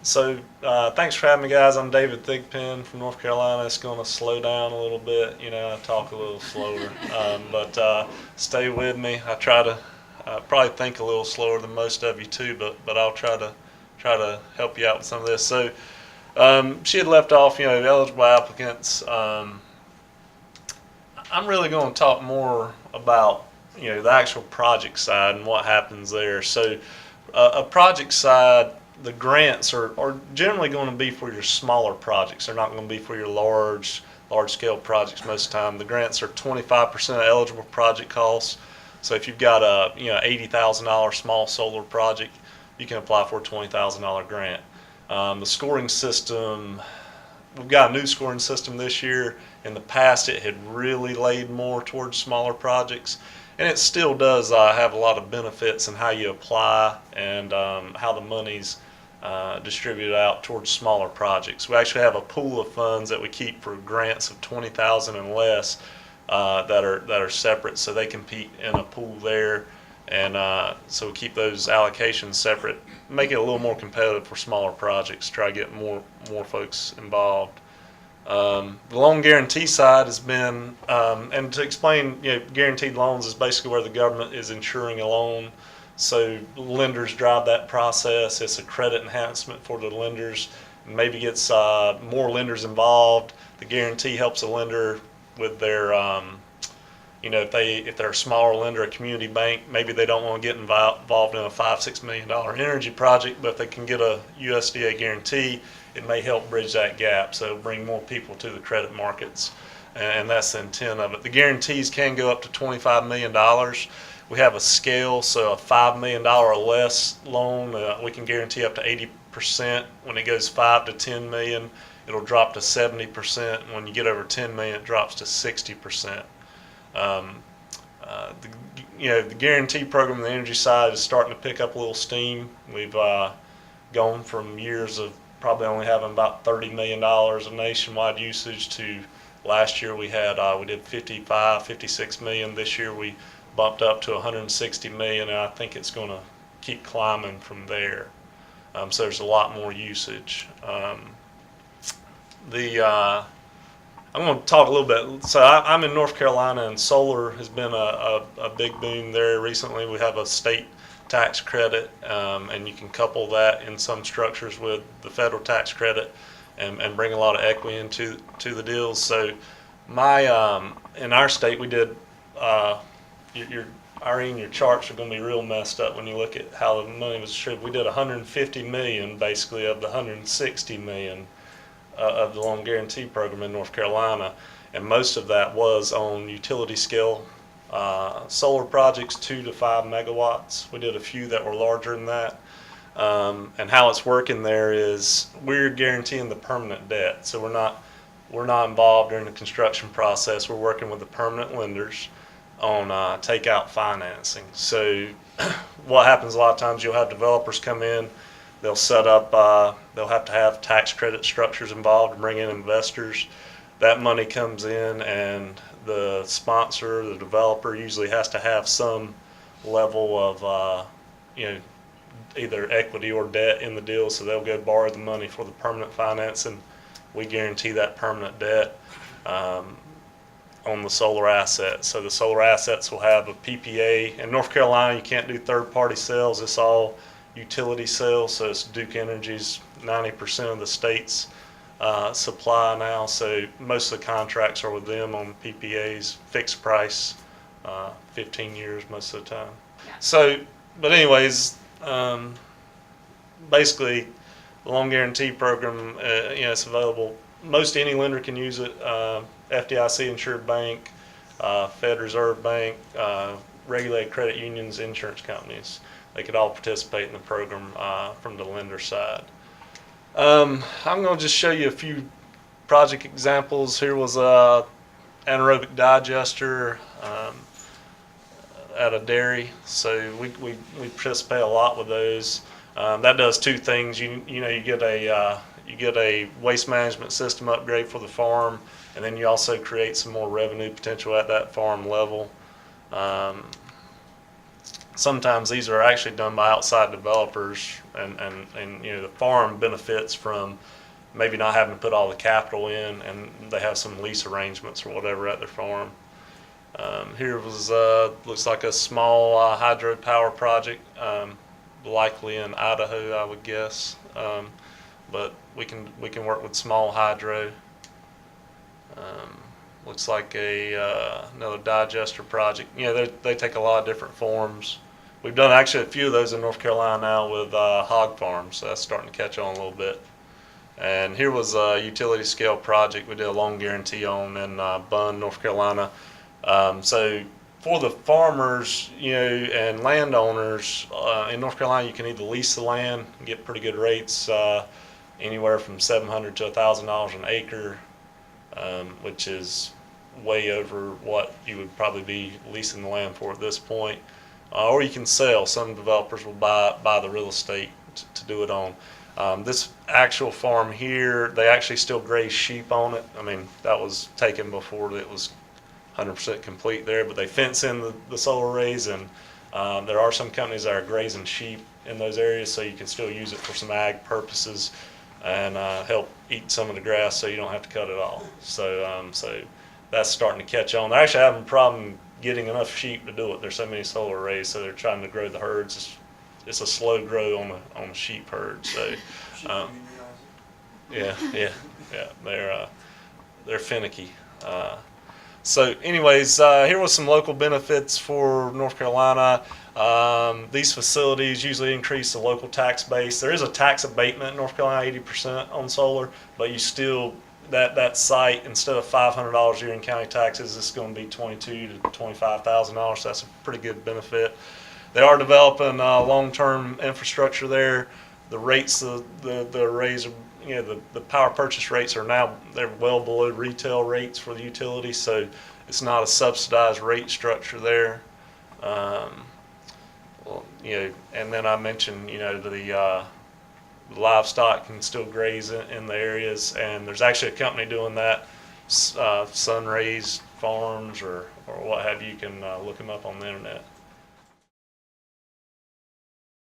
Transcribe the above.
Thanks for having me, guys. I'm David Thigpen from North Carolina. It's going to slow down a little bit. I talk a little slower, but stay with me. I try to probably think a little slower than most of you too, but I'll try to help you out with some of this. She had left off, eligible applicants. I'm really going to talk more about the actual project side and what happens there. A project side, the grants are generally going to be for your smaller projects. They're not going to be for your large scale projects most of the time. The grants are 25% of eligible project costs. So if you've got a $80,000 small solar project, you can apply for a $20,000 grant. The scoring system, we've got a new scoring system this year. In the past, it had really laid more towards smaller projects, and it still does have a lot of benefits in how you apply and how the money's distributed out towards smaller projects. We actually have a pool of funds that we keep for grants of $20,000 and less that are separate, so they compete in a pool there, and so we keep those allocations separate, make it a little more competitive for smaller projects, try to get more folks involved. The loan guarantee side has been, and to explain, guaranteed loans is basically where the government is insuring a loan. So lenders drive that process. It's a credit enhancement for the lenders. Maybe gets more lenders involved. The guarantee helps a lender with their, if they're a smaller lender, a community bank, maybe they don't want to get involved in a $5-6 million energy project, but if they can get a USDA guarantee, it may help bridge that gap, so bring more people to the credit markets, and that's the intent of it. The guarantees can go up to $25 million. We have a scale, so a $5 million or less loan, we can guarantee up to 80%. When it goes 5 to 10 million, it'll drop to 70%. And when you get over 10 million, it drops to 60%. The guarantee program on the energy side is starting to pick up a little steam. We've gone from years of probably only having about $30 million of nationwide usage to last year we did 56 million. This year we bumped up to 160 million, and I think it's going to keep climbing from there. So there's a lot more usage. I'm going to talk a little bit. So I'm in North Carolina, and solar has been a big boom there recently. We have a state tax credit, and you can couple that in some structures with the federal tax credit and bring a lot of equity into the deals. So in our state, we did your charts are going to be real messed up when you look at how the money was distributed. We did 150 million basically of the 160 million of the loan guarantee program in North Carolina, and most of that was on utility scale solar projects, 2 to 5 megawatts. We did a few that were larger than that, and how it's working there is we're guaranteeing the permanent debt. So we're not involved during the construction process. We're working with the permanent lenders on takeout financing. So what happens a lot of times, you'll have developers come in, they'll set up, they'll have to have tax credit structures involved to bring in investors. That money comes in, and the sponsor, the developer, usually has to have some level of either equity or debt in the deal, so they'll go borrow the money for the permanent finance, and we guarantee that permanent debt on the solar assets. So the solar assets will have a PPA. In North Carolina, you can't do third-party sales. It's all utility sales, so it's Duke Energy's 90% of the state's supply now, so most of the contracts are with them on PPAs, fixed price, 15 years most of the time. So, but anyways, basically the loan guarantee program, it's available. Most any lender can use it. FDIC insured bank, Fed Reserve Bank, regulated credit unions, insurance companies, they could all participate in the program from the lender side. I'm going to just show you a few project examples. Here was a anaerobic digester at a dairy, so we participate a lot with those. That does two things. You get a waste management system upgrade for the farm, and then you also create some more revenue potential at that farm level. sometimes these are actually done by outside developers, and the farm benefits from maybe not having to put all the capital in, and they have some lease arrangements or whatever at their farm. Here was looks like a small hydropower project, likely in Idaho, I would guess. But we can work with small hydro. Looks like another digester project. They take a lot of different forms. We've done actually a few of those in North Carolina now with hog farms, so that's starting to catch on a little bit. And here was a utility scale project we did a loan guarantee on in Bunn, North Carolina. So for the farmers, and landowners in North Carolina, you can either lease the land and get pretty good rates, anywhere from $700 to $1,000 an acre, which is way over what you would probably be leasing the land for at this point. Or you can sell. Some developers will buy the real estate to do it on. This actual farm here, they actually still graze sheep on it. I mean, that was taken before it was 100% complete there, but they fence in the solar arrays, and there are some companies that are grazing sheep in those areas, so you can still use it for some ag purposes and help eat some of the grass so you don't have to cut it all. So that's starting to catch on. They're actually having a problem getting enough sheep to do it. There's so many solar arrays, so they're trying to grow the herds. It's a slow grow on a sheep herd. So yeah, they're finicky. So anyways, here was some local benefits for North Carolina. These facilities usually increase the local tax base. There is a tax abatement in North Carolina, 80% on solar, but you still, that site, instead of $500 a year in county taxes, it's going to be $22,000 to $25,000. So that's a pretty good benefit. They are developing long-term infrastructure there. The rates, the arrays, the power purchase rates are now, they're well below retail rates for the utility, so it's not a subsidized rate structure there. And then I mentioned, the livestock can still graze in the areas, and there's actually a company doing that, Sun Raised Farms or what have you. You can look them up on the internet.